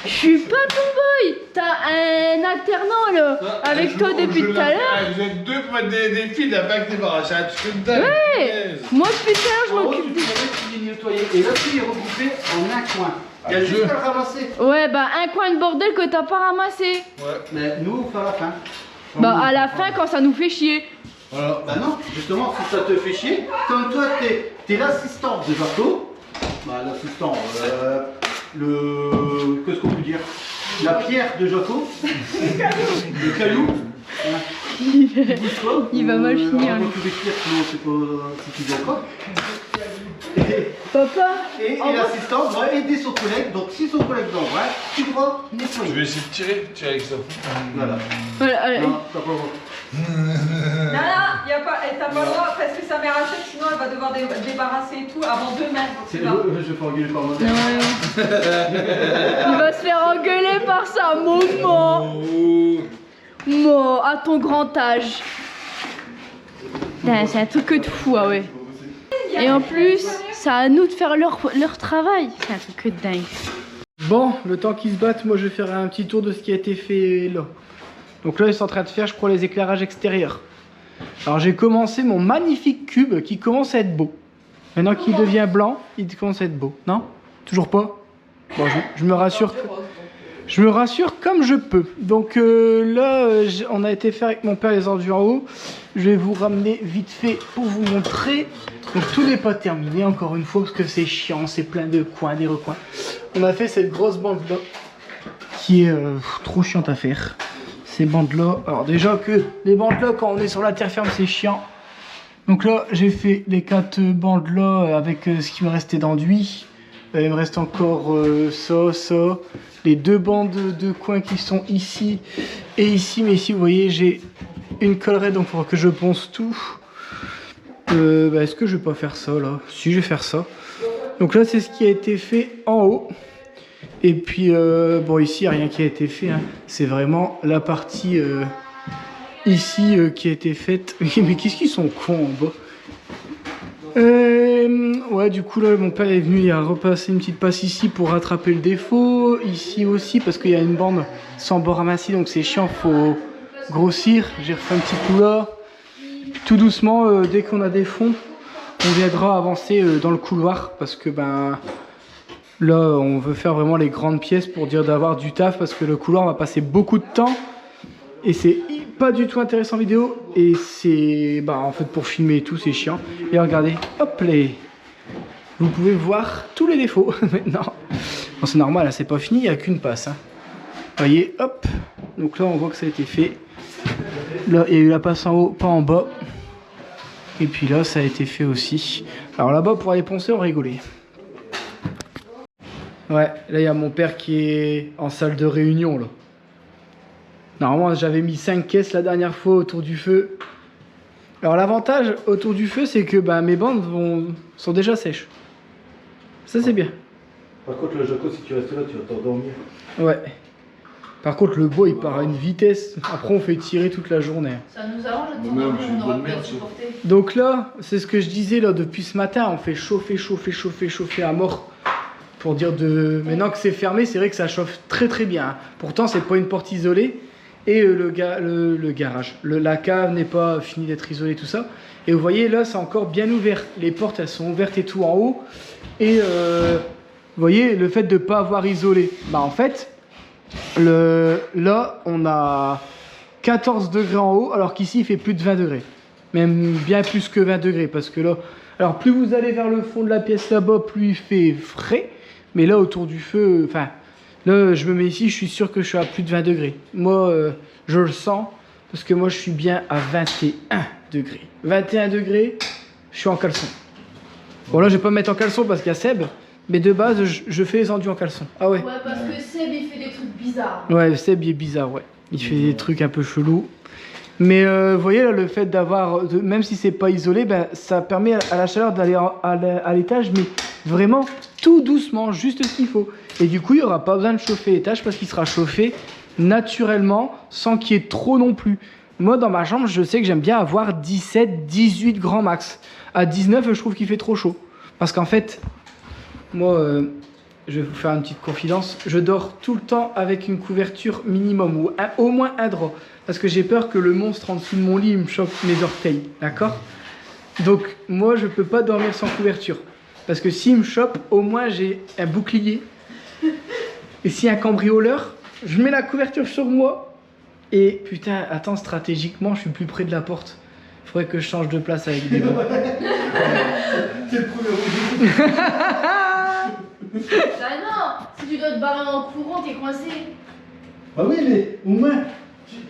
Speaker 2: Je suis pas ton boy. T'as un alternant là, avec toi depuis tout à l'heure.
Speaker 4: Vous êtes deux pour mettre des fils là, pas que débarrasser un truc de dingue.
Speaker 2: Ouais. Moi, depuis tout à l'heure, je m'occupe
Speaker 1: Tu dis nettoyer. Et là, tu es regroupé en un coin. Il y a juste à le ramasser.
Speaker 2: Ouais, bah, un coin de bordel que t'as pas ramassé.
Speaker 4: Ouais.
Speaker 1: Mais nous, on fait à la fin.
Speaker 2: Bah, à la fin, quand ça nous fait chier.
Speaker 1: Voilà. Bah non, justement, si ça te fait chier, comme toi, t'es l'assistant de Jaco. Bah, l'assistant, qu'est-ce qu'on peut dire? La pierre de Jaco. Le caillou.
Speaker 2: Il va mal finir.
Speaker 1: On va plus d'écrire, sinon c'est pas si tu veux encore.
Speaker 2: Papa.
Speaker 1: Et l'assistant doit aider son collègue, donc si son collègue l'envoie, tu dois nettoyer.
Speaker 4: Je vais essayer de tirer avec ça.
Speaker 1: Voilà.
Speaker 2: Voilà, allez.
Speaker 1: Non, t'as pas le droit.
Speaker 5: Non, y a pas, t'as pas le droit parce que sa mère achète, sinon elle va devoir débarrasser et tout avant demain. Donc
Speaker 1: C'est
Speaker 5: c'est là.
Speaker 1: je vais faire engueuler par ma
Speaker 2: Non,
Speaker 1: mère.
Speaker 2: non. Il va se faire engueuler par sa maman. Moi, à ton grand âge. Putain, c'est un truc de fou, ah ouais. Et en plus, c'est à nous de faire leur travail. C'est un truc de dingue.
Speaker 3: Bon, le temps qu'ils se battent, moi je vais faire un petit tour de ce qui a été fait là. Donc là, ils sont en train de faire, je crois, les éclairages extérieurs. Alors j'ai commencé mon magnifique cube qui commence à être beau. Maintenant qu'il devient blanc, il commence à être beau. Non? Toujours pas? Bon, je me rassure. Je me rassure comme je peux. Donc là, on a été faire avec mon père les enduits en haut. Je vais vous ramener vite fait pour vous montrer. Donc tout n'est pas terminé encore une fois parce que c'est chiant, c'est plein de coins, des recoins. On a fait cette grosse bande là qui est trop chiante à faire. Ces bandes là, alors déjà que les bandes là quand on est sur la terre ferme c'est chiant. Donc là j'ai fait les 4 bandes là avec ce qui me restait d'enduit. Il me reste encore ça. Les 2 bandes de coin qui sont ici et ici. Mais ici vous voyez j'ai une collerette donc il faudra que je ponce tout. Est-ce que je vais pas faire ça là? Si, je vais faire ça. Donc là c'est ce qui a été fait en haut. Et puis bon ici il n'y a rien qui a été fait. Hein. C'est vraiment la partie ici qui a été faite. Mais qu'est-ce qu'ils sont cons en bas? Ouais, du coup là mon père est venu, il a repassé une petite passe ici pour rattraper le défaut, ici aussi parce qu'il y a une bande sans bord aminci donc c'est chiant, faut grossir. J'ai refait un petit coup là, tout doucement. Dès qu'on a des fonds on viendra avancer dans le couloir parce que ben là on veut faire vraiment les grandes pièces pour dire d'avoir du taf parce que le couloir va passer beaucoup de temps et c'est pas du tout intéressant en vidéo et c'est bah en fait pour filmer et tout c'est chiant. Et regardez, hop là, vous pouvez voir tous les défauts maintenant. Bon, c'est normal, hein, c'est pas fini, il n'y a qu'une passe. Hein. Vous voyez, hop, donc là on voit que ça a été fait. Là il y a eu la passe en haut, pas en bas. Et puis là ça a été fait aussi. Alors là-bas pour aller poncer on rigolait. Ouais, là il y a mon père qui est en salle de réunion là. Normalement j'avais mis 5 caisses la dernière fois autour du feu. Alors l'avantage autour du feu c'est que bah, mes bandes sont déjà sèches. Ça c'est bien.
Speaker 1: Par contre, le Jaco, si tu restes là, tu vas t'endormir.
Speaker 3: Ouais. Par contre le bois il part à une vitesse. Après on fait tirer toute la journée.
Speaker 2: Ça nous arrange de temps
Speaker 4: Moi-même,
Speaker 2: en temps,
Speaker 4: je suis une
Speaker 2: on aura
Speaker 4: bonne
Speaker 2: pu
Speaker 4: merde,
Speaker 2: supporter.
Speaker 3: Donc là c'est ce que je disais là depuis ce matin. On fait chauffer à mort. Pour dire de... Maintenant que c'est fermé c'est vrai que ça chauffe très très bien. Hein. Pourtant c'est pas une porte isolée. Et le garage, la cave n'est pas fini d'être isolée, tout ça. Et vous voyez là c'est encore bien ouvert. Les portes elles sont ouvertes et tout en haut. Et vous voyez le fait de ne pas avoir isolé. Bah en fait, là on a 14 degrés en haut alors qu'ici il fait plus de 20 degrés. Même bien plus que 20 degrés parce que là... Alors plus vous allez vers le fond de la pièce là-bas, plus il fait frais. Mais là autour du feu, enfin... Là, je me mets ici, je suis sûr que je suis à plus de 20 degrés. Moi, je le sens, parce que moi, je suis bien à 21 degrés. 21 degrés, je suis en caleçon. Bon, là, je vais pas me mettre en caleçon parce qu'il y a Seb, mais de base, je fais les enduits en caleçon. Ah ouais?
Speaker 2: Ouais, parce que Seb, il fait des trucs bizarres.
Speaker 3: Ouais, Seb, il est bizarre, ouais. Il fait des trucs un peu chelous. Mais vous voyez là, le fait d'avoir, même si c'est pas isolé, ben, ça permet à la chaleur d'aller à l'étage, mais vraiment tout doucement, juste ce qu'il faut. Et du coup, il n'y aura pas besoin de chauffer l'étage parce qu'il sera chauffé naturellement, sans qu'il y ait trop non plus. Moi, dans ma chambre, je sais que j'aime bien avoir 17, 18 grand max. À 19, je trouve qu'il fait trop chaud. Parce qu'en fait, moi, je vais vous faire une petite confidence. Je dors tout le temps avec une couverture minimum, ou au moins un drap. Parce que j'ai peur que le monstre en dessous de mon lit il me chope mes orteils. D'accord? Donc, moi, je peux pas dormir sans couverture. Parce que s'il me chope, au moins, j'ai un bouclier. Et s'il y a un cambrioleur, je mets la couverture sur moi. Et putain, attends, stratégiquement, je suis plus près de la porte. Il faudrait que je change de place avec des gars.
Speaker 1: C'est le premier rouge.
Speaker 2: Bah non, si tu dois te barrer en courant, t'es coincé.
Speaker 1: Bah oui, mais au moins,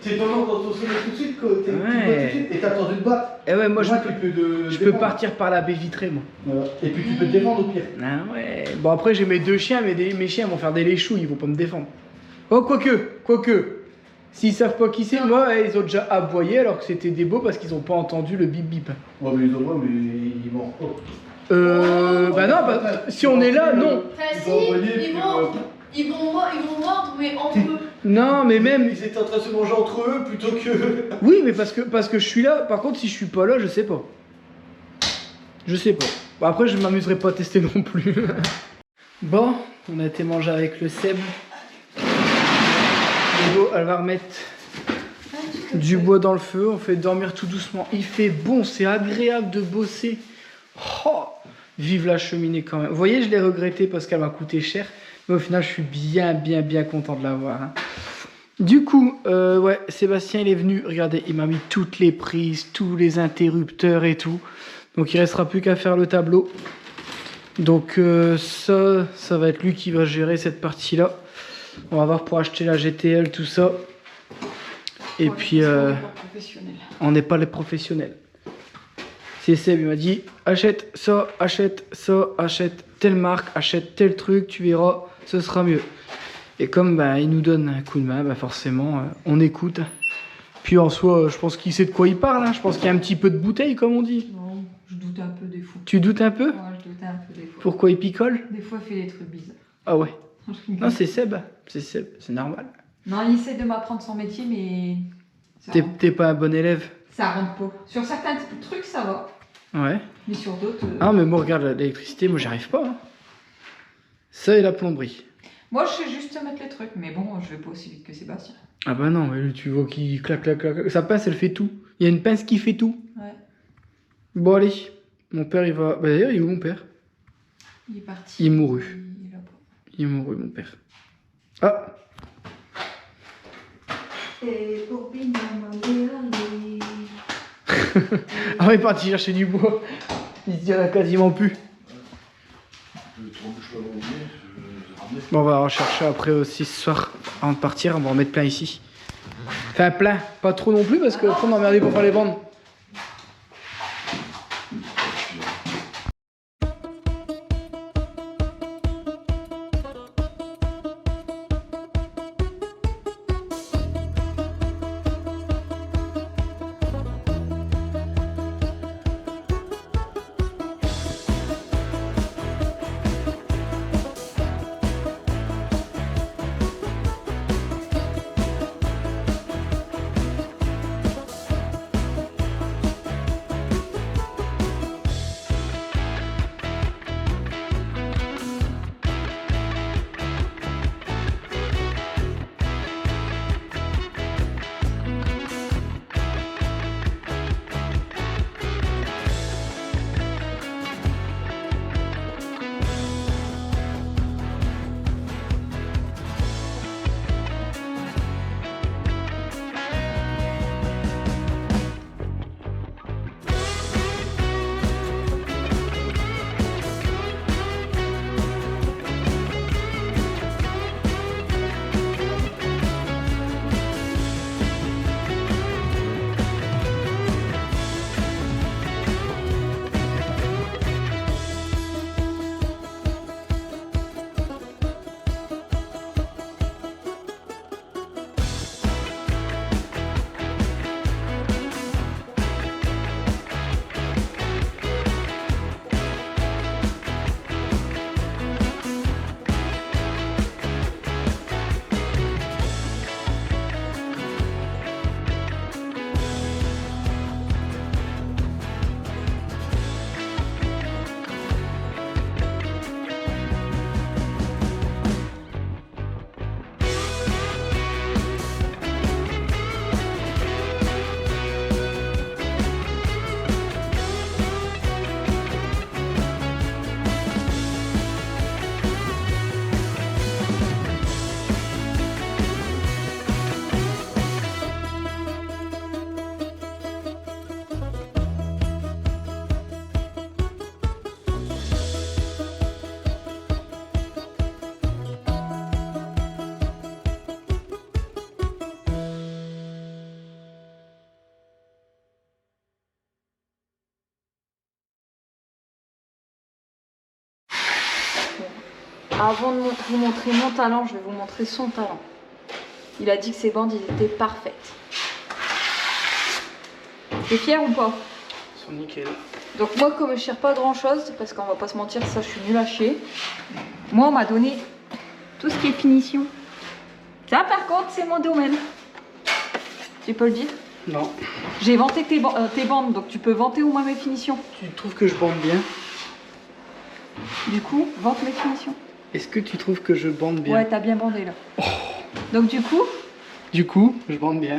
Speaker 1: t'es tendance dans ton sommeil tout de suite, quoi. T'es
Speaker 3: Ouais.
Speaker 1: tu vois tout de suite et t'as tendu de battre.
Speaker 3: Et ouais, moi,
Speaker 1: Au moins, tu
Speaker 3: je peux partir par la baie vitrée, moi.
Speaker 1: Voilà. Et puis tu peux te défendre au pire.
Speaker 3: Ah ouais. Bon, après, j'ai mes deux chiens, mais mes chiens vont faire des léchous, ils vont pas me défendre. Oh, quoique. S'ils savent pas qui c'est, moi, ils ont déjà aboyé alors que c'était des beaux parce qu'ils ont pas entendu le bip bip.
Speaker 1: Ouais, mais ils ont moins, mais ils vont. Oh.
Speaker 3: Bah non, bah, si on est là, non.
Speaker 2: Enfin, si,
Speaker 1: Ils vont envoyer,
Speaker 2: ils vont mordre, mais entre eux.
Speaker 3: Non, mais même.
Speaker 1: Ils étaient en train de se manger entre eux plutôt que.
Speaker 3: Oui, mais parce que je suis là. Par contre, si je suis pas là, je sais pas. Je sais pas. Bon, après, je m'amuserai pas à tester non plus. Bon, on a été manger avec le Seb. Hugo, elle va remettre du bois dans le feu. On fait dormir tout doucement. Il fait bon, c'est agréable de bosser. Oh, vive la cheminée quand même. Vous voyez, je l'ai regretté parce qu'elle m'a coûté cher. Mais au final, je suis bien content de l'avoir. Hein. Du coup, ouais, Sébastien, il est venu. Regardez, il m'a mis toutes les prises, tous les interrupteurs et tout. Donc, il restera plus qu'à faire le tableau. Donc, ça va être lui qui va gérer cette partie-là. On va voir pour acheter la GTL, tout ça. Et puis, on n'est pas les professionnels. C'est Seb, il m'a dit, achète ça, achète telle marque, achète tel truc, tu verras, ce sera mieux. Et comme bah, il nous donne un coup de main, bah, forcément, on écoute. Puis en soi, je pense qu'il sait de quoi il parle. Hein. Je pense qu'il y a un petit peu de bouteille, comme on dit.
Speaker 5: Non, je doute un peu des fois.
Speaker 3: Tu doutes un peu?
Speaker 5: Ouais, je doute un peu des fois.
Speaker 3: Pourquoi il picole?
Speaker 5: Des fois, il fait des trucs bizarres.
Speaker 3: Ah ouais. Non, c'est Seb, c'est normal.
Speaker 5: Non, il essaie de m'apprendre son métier, mais ça
Speaker 3: T'es pas un bon élève.
Speaker 5: ça rentre pas. Sur certains trucs, ça va.
Speaker 3: Ouais.
Speaker 5: Mais sur d'autres...
Speaker 3: Ah, mais moi, regarde, l'électricité, moi, j'arrive pas. Hein. Ça et la plomberie.
Speaker 5: Moi, je sais juste mettre les trucs, mais bon, je vais pas aussi vite que Sébastien.
Speaker 3: Ah bah non, mais lui, tu vois qu'il clac. Sa pince, elle fait tout. Il y a une pince qui fait tout.
Speaker 5: Ouais.
Speaker 3: Bon, allez. Mon père, il va... Bah, d'ailleurs, il est où, mon père?
Speaker 5: Il est parti.
Speaker 3: Il est mouru.
Speaker 5: Il est là-bas.
Speaker 3: Il est mouru, mon père. Ah.
Speaker 5: Et pour aller.
Speaker 3: Ah, il est parti chercher du bois. Il se dirait quasiment plus. Bon, on va en chercher après aussi ce soir. Avant de partir, on va en mettre plein ici. Enfin, plein. Pas trop non plus parce qu'après, on va emmerder pour faire les vendre.
Speaker 5: Avant de vous montrer mon talent, je vais vous montrer son talent. Il a dit que ses bandes ils étaient parfaites. T'es fier ou pas?
Speaker 3: Ils sont nickel.
Speaker 5: Donc moi comme je cherche pas grand chose, parce qu'on va pas se mentir, ça je suis nulle à chier. Moi on m'a donné tout ce qui est finition. Ça par contre c'est mon domaine. Tu peux le dire?
Speaker 3: Non.
Speaker 5: J'ai vanté tes bandes, donc tu peux vanter au moins mes finitions.
Speaker 3: Tu trouves que je bande bien?
Speaker 5: Du coup, vante mes finitions.
Speaker 3: Est-ce que tu trouves que je bande bien?
Speaker 5: Ouais, t'as bien bandé là. Oh. Donc du coup,
Speaker 3: je bande bien.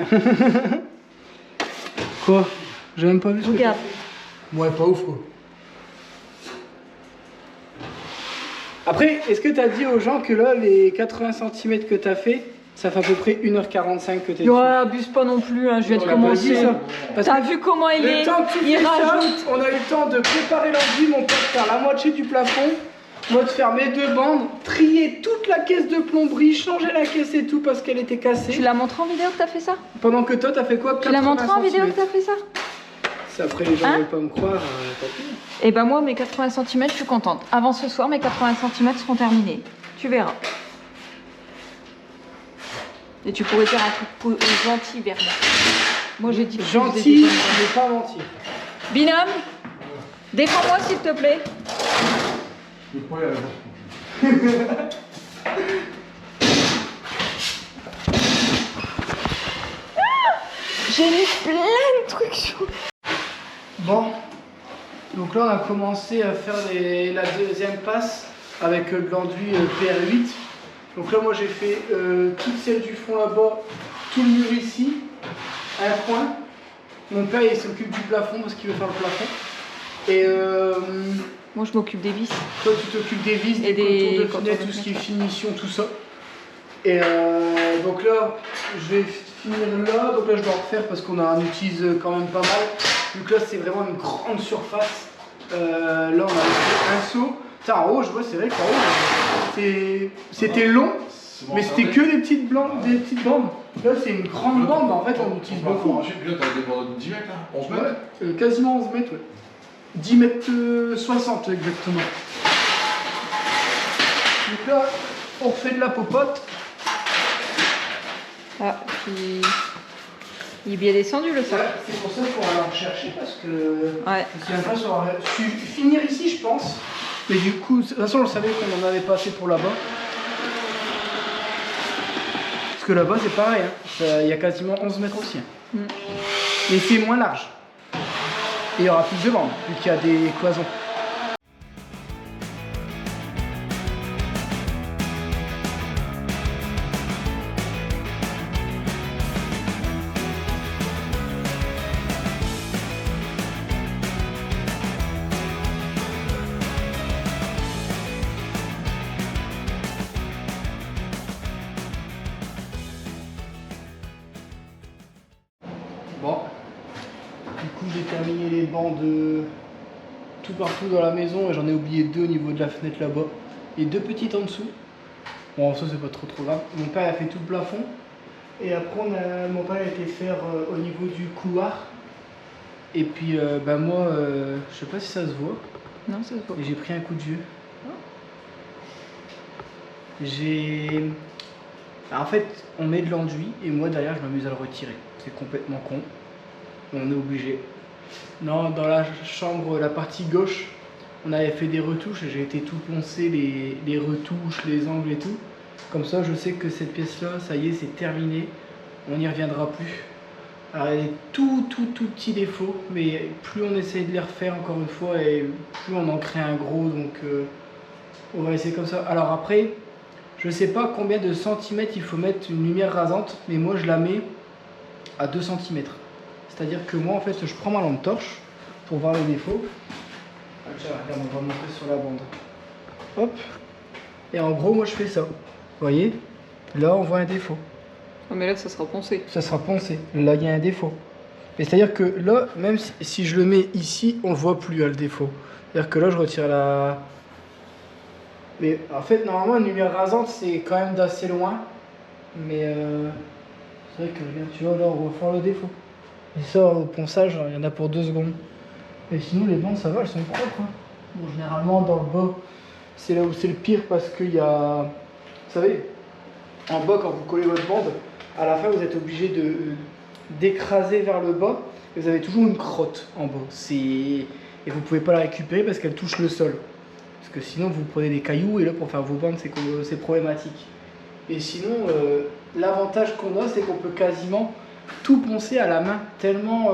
Speaker 3: Quoi? J'ai même pas vu ce que
Speaker 5: regarde.
Speaker 3: t'as fait. Ouais, pas ouf quoi. Après, est-ce que t'as dit aux gens que là, les 80 cm que t'as fait, ça fait à peu près 1h45 que t'es
Speaker 5: Ouais, abuse pas non plus, hein, je viens de commencer. T'as vu comment il est? Il rajoute.
Speaker 3: On a eu le temps de préparer l'enduit, mon pote, faire la moitié du plafond. Moi de faire mes 2 bandes, trier toute la caisse de plomberie, changer la caisse et tout parce qu'elle était cassée.
Speaker 5: Tu l'as montré en vidéo que t'as fait ça?
Speaker 3: Pendant que toi t'as fait quoi?
Speaker 5: Tu l'as montré en vidéo que t'as fait ça?
Speaker 3: Si après les gens
Speaker 5: Hein?
Speaker 3: veulent pas me croire, tant pis.
Speaker 5: Et ben moi mes 80 cm je suis contente. Avant ce soir mes 80 cm seront terminés. Tu verras. Et tu pourrais dire un truc gentil vers moi. Moi j'ai dit que
Speaker 3: gentil, mais pas mentir.
Speaker 5: Binôme, défends-moi s'il te plaît. J'ai mis plein de trucs chauds.
Speaker 3: Bon, donc là on a commencé à faire la deuxième passe avec de l'enduit PR8. Donc là moi j'ai fait toute celle du fond là-bas, tout le mur ici, un coin. Mon père il s'occupe du plafond parce qu'il veut faire le plafond. Et
Speaker 5: moi je m'occupe des vis.
Speaker 3: Toi tu t'occupes des vis,
Speaker 5: et
Speaker 3: des contours de fenêtre, tout ce qui est finition, tout ça. Et donc là je vais finir là, donc là je dois refaire parce qu'on en utilise quand même pas mal. Donc là c'est vraiment une grande surface. Là on a fait un saut. Putain, en haut je vois c'est vrai qu'en haut c'était long, mais c'était que des petites bandes. Là c'est une grande bande, en fait on utilise beaucoup.
Speaker 4: Puis là t'as des bandes de 10 mètres là, 11 mètres.
Speaker 3: Quasiment 11 mètres, ouais. 10 mètres 60 exactement. Donc là, on fait de la popote.
Speaker 5: Ah, puis il est bien descendu le sol.
Speaker 3: Ouais, c'est pour ça qu'on va aller en chercher parce que
Speaker 5: Ouais.
Speaker 3: je sais même pas si on va finir ici, je pense. Mais du coup, de toute façon, on savait qu'on en avait pas assez pour là-bas. Parce que là-bas, c'est pareil, hein. Il y a quasiment 11 mètres aussi. Hein. Mais c'est moins large. Et il y aura plus de bandes, vu qu'il y a des cloisons. Bon, du coup j'ai terminé les bandes tout partout dans la maison et j'en ai oublié 2 au niveau de la fenêtre là-bas et 2 petites en dessous. Bon ça c'est pas trop grave. Mon père a fait tout le plafond et après mon père a été faire au niveau du couloir et puis bah moi je sais pas si ça se voit.
Speaker 5: Non, ça se voit.
Speaker 3: Et j'ai pris un coup de vieux. En fait, on met de l'enduit et moi derrière je m'amuse à le retirer. C'est complètement con. On est obligé. Non, dans la chambre, la partie gauche, on avait fait des retouches et j'ai été tout poncer, les retouches, les angles et tout. Comme ça, je sais que cette pièce-là, ça y est, c'est terminé. On n'y reviendra plus. Alors, il y a des tout petits défauts, mais plus on essaie de les refaire encore une fois et plus on en crée un gros. Donc, on va essayer comme ça. Alors après, je sais pas combien de centimètres il faut mettre une lumière rasante, mais moi je la mets à 2 cm. C'est-à-dire que moi en fait je prends ma lampe torche pour voir les défauts. Ah, tiens, regarde, on va montrer sur la bande. Hop. Et en gros moi je fais ça. Vous voyez? Là on voit un défaut.
Speaker 5: Oh, mais là ça sera poncé.
Speaker 3: Ça sera poncé. Là il y a un défaut. Mais c'est-à-dire que là, même si je le mets ici, on le voit plus le défaut. C'est-à-dire que là je retire la... Mais en fait, normalement, une lumière rasante, c'est quand même d'assez loin. Mais c'est vrai que, regarde, tu vois, là, on va faire le défaut. Et ça, au ponçage, il y en a pour 2 secondes. Et sinon, les bandes, ça va, elles sont propres. Hein. Bon, généralement, dans le bas, c'est là où c'est le pire parce qu'il y a, vous savez, en bas quand vous collez votre bande, à la fin vous êtes obligé d'écraser vers le bas et vous avez toujours une crotte en bas. Et vous pouvez pas la récupérer parce qu'elle touche le sol. Parce que sinon vous prenez des cailloux et là pour faire vos bandes c'est problématique. Et sinon l'avantage qu'on a c'est qu'on peut quasiment tout poncer à la main. Tellement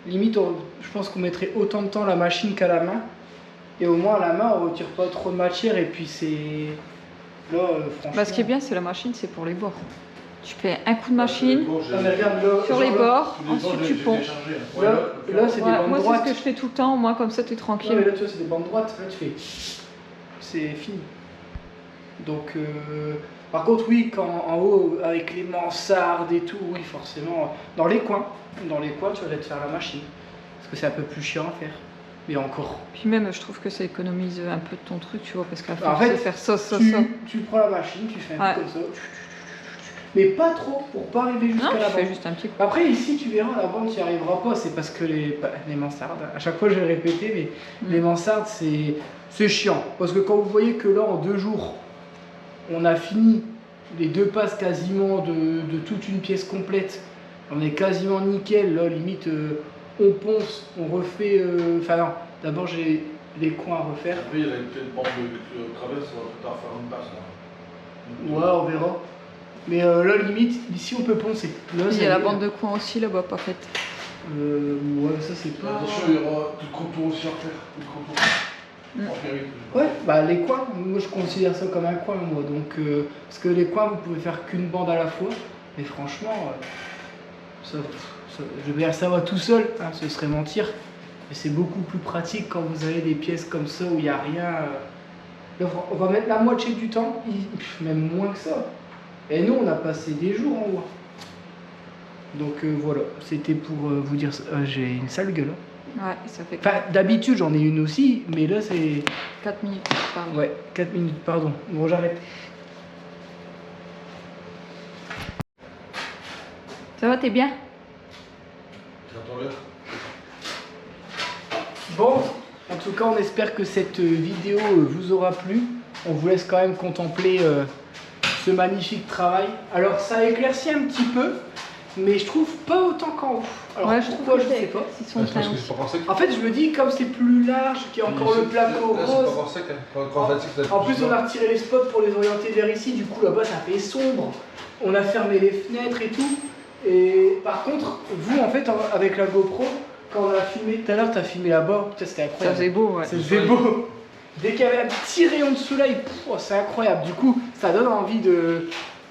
Speaker 3: limite je pense qu'on mettrait autant de temps à la machine qu'à la main. Et au moins à la main on retire pas trop de matière et puis c'est... Là franchement...
Speaker 5: Bah, ce qui est bien c'est la machine, c'est pour les bords. Tu fais un coup de machine sur les bords, ensuite tu ponces.
Speaker 3: Là c'est des bandes
Speaker 5: moi
Speaker 3: droites.
Speaker 5: c'est ce que je fais tout le temps, moi comme ça tu es
Speaker 3: Non,
Speaker 5: tranquille.
Speaker 3: mais là tu vois c'est des bandes droites, là tu fais... C'est fini. Donc par contre oui, quand en haut avec les mansardes et tout, oui forcément, dans les coins tu vas aller te faire la machine. Parce que c'est un peu plus chiant à faire. Mais encore.
Speaker 5: Puis même je trouve que ça économise un peu de ton truc, tu vois, parce qu'à
Speaker 3: En
Speaker 5: force
Speaker 3: fait,
Speaker 5: de faire ça.
Speaker 3: Tu prends la machine, tu fais un truc comme ça. Mais pas trop, pour pas arriver jusqu'à
Speaker 5: Non,
Speaker 3: la
Speaker 5: je fais
Speaker 3: bande.
Speaker 5: juste un petit coup.
Speaker 3: Après ici tu verras, la bande tu n'y arriveras pas, c'est parce que les mansardes, à chaque fois je vais répéter, mais les mansardes c'est chiant. Parce que quand vous voyez que là en 2 jours, on a fini les 2 passes quasiment de toute une pièce complète, on est quasiment nickel, là limite on ponce, on refait, enfin non, d'abord j'ai les coins à refaire.
Speaker 4: Après il y a une bande de traverse, on va peut-être faire une passe là.
Speaker 3: Ouais, on verra. Mais là, limite, ici on peut poncer. Là,
Speaker 5: Il y a la bande de coin aussi là-bas, pas faite.
Speaker 3: Ouais, ça c'est pas.
Speaker 4: Attention, il y aura tout le contour aussi à faire. Tout le contour. En périph'.
Speaker 3: Ouais, bah les coins, moi je considère ça comme un coin, moi. Donc, parce que les coins, vous pouvez faire qu'une bande à la fois. Mais franchement, je veux dire, ça va tout seul, hein, ce serait mentir. Mais c'est beaucoup plus pratique quand vous avez des pièces comme ça où il n'y a rien. Là, on va mettre la moitié du temps, même moins que ça. Et nous, on a passé des jours en haut. Donc voilà, c'était pour vous dire ça. J'ai une sale gueule. Hein.
Speaker 5: Ouais, ça fait
Speaker 3: Enfin, d'habitude, j'en ai une aussi, mais là, c'est...
Speaker 5: 4 minutes, pardon.
Speaker 3: Ouais, 4 minutes, pardon. Bon, j'arrête.
Speaker 5: Ça va, t'es bien?
Speaker 4: J'attends l'heure.
Speaker 3: Bon, en tout cas, on espère que cette vidéo vous aura plu. On vous laisse quand même contempler ce magnifique travail. Alors, ça éclaircit un petit peu, mais je trouve pas autant qu'en haut. Alors,
Speaker 5: Ouais, je
Speaker 3: pourquoi,
Speaker 5: trouve
Speaker 3: je
Speaker 5: que
Speaker 3: sais pas.
Speaker 5: ils sont
Speaker 4: C'est parce que c'est pas pensé que...
Speaker 3: En fait, je me dis, comme c'est plus large, qu'il y a encore le placo
Speaker 4: Là, c'est pas
Speaker 3: rose.
Speaker 4: pensé que... Quand
Speaker 3: En plus, on a retiré les spots pour les orienter vers ici. Du coup, là-bas, ça fait sombre. On a fermé les fenêtres et tout. Et par contre, vous, en fait, avec la GoPro, quand on a filmé tout à l'heure, t'as filmé là-bas. Putain, c'était
Speaker 5: Ça
Speaker 3: incroyable.
Speaker 5: faisait beau, ouais.
Speaker 3: C'était beau. Dès qu'il y avait un petit rayon de soleil, c'est incroyable. Du coup, ça donne envie de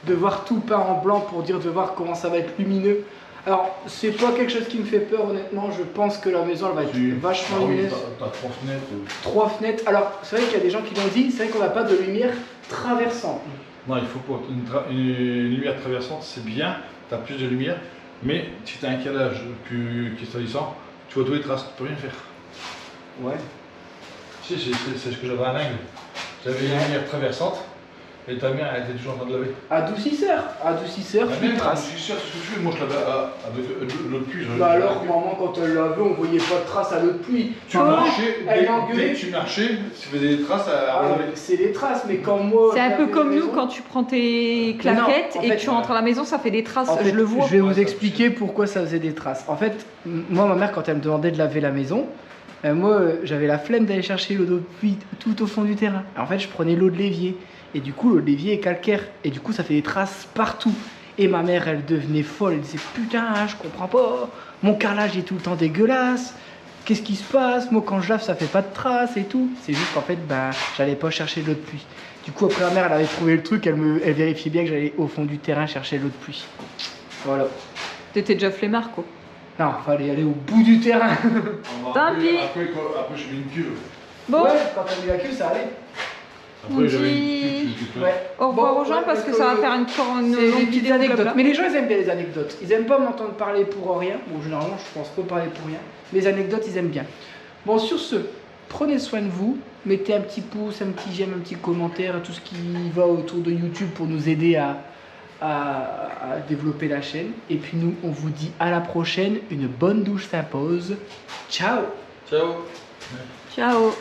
Speaker 3: voir tout peint en blanc pour de voir comment ça va être lumineux. Alors, c'est pas quelque chose qui me fait peur, honnêtement. Je pense que la maison, elle va être vachement lumineuse.
Speaker 4: T'as 3 fenêtres.
Speaker 3: 3 fenêtres. Alors, c'est vrai qu'il y a des gens qui l'ont dit, c'est vrai qu'on n'a pas de lumière traversante.
Speaker 4: Non, il faut pas. Une lumière traversante, c'est bien, tu as plus de lumière, mais si tu as un calage qui est salissant, tu vois tous les traces, tu peux rien faire.
Speaker 3: Ouais.
Speaker 4: Si, c'est ce que j'avais à l'angle. J'avais une lumière traversante, et ta mère, elle était toujours en train de laver.
Speaker 3: Adoucisseur,
Speaker 4: La
Speaker 3: plus de
Speaker 4: même,
Speaker 3: traces.
Speaker 4: je suis sûr, ce que tu veux, moi je l'avais avec l'eau de pluie.
Speaker 3: Bah alors, maman, quand elle l'avait, on voyait pas de traces à l'eau de pluie.
Speaker 4: Tu marchais,
Speaker 3: elle
Speaker 4: dès
Speaker 3: engueulait.
Speaker 4: que tu marchais, tu faisais des traces à
Speaker 3: Ah,
Speaker 4: laver.
Speaker 3: c'est des traces, mais quand moi.
Speaker 5: C'est un peu
Speaker 3: j'avais
Speaker 5: comme
Speaker 3: la
Speaker 5: nous
Speaker 3: maison-
Speaker 5: quand tu prends tes claquettes
Speaker 3: en
Speaker 5: et
Speaker 3: fait,
Speaker 5: que tu rentres à la maison, ça fait des traces,
Speaker 3: En fait,
Speaker 5: je le vois.
Speaker 3: Je vais vous
Speaker 4: ça
Speaker 3: expliquer pourquoi ça faisait des traces. En fait, moi, ma mère, quand elle me demandait de laver la maison, j'avais la flemme d'aller chercher l'eau de pluie tout au fond du terrain. En fait, je prenais l'eau de l'évier. Et du coup, l'eau de l'évier est calcaire. Et du coup, ça fait des traces partout. Et ma mère, elle devenait folle. Elle disait, putain, je comprends pas. Mon carrelage est tout le temps dégueulasse. Qu'est-ce qui se passe? Moi, quand je lave, ça fait pas de traces et tout. C'est juste qu'en fait, j'allais pas chercher de l'eau de pluie. Du coup, après, ma mère, elle avait trouvé le truc. Elle vérifiait bien que j'allais au fond du terrain chercher l'eau de pluie. Voilà.
Speaker 5: T'étais déjà flemmard, quoi.
Speaker 3: Non, fallait aller au bout du terrain.
Speaker 5: Tant pis.
Speaker 4: Après, je mets une cuve.
Speaker 5: Bon,
Speaker 3: Ouais, quand t'as mis la queue, ça allait.
Speaker 5: On
Speaker 4: Après, j'avais
Speaker 5: dit-
Speaker 4: une cuve.
Speaker 3: Ouais.
Speaker 5: au revoir
Speaker 3: Bon,
Speaker 5: aux gens
Speaker 3: ouais,
Speaker 5: parce que
Speaker 3: donc,
Speaker 5: ça va faire une
Speaker 3: C'est des
Speaker 5: longue
Speaker 3: petites
Speaker 5: vidéo.
Speaker 3: anecdotes.
Speaker 5: blabla.
Speaker 3: Mais les gens, ils aiment bien les anecdotes. Ils aiment pas m'entendre parler pour rien. Bon, généralement, je pense pas parler pour rien. Les anecdotes, ils aiment bien. Bon, sur ce, prenez soin de vous. Mettez un petit pouce, un petit j'aime, un petit commentaire, tout ce qui va autour de YouTube pour nous aider à développer la chaîne. Et puis nous, on vous dit à la prochaine. Une bonne douche s'impose. Ciao!
Speaker 4: Ciao.
Speaker 5: Ciao.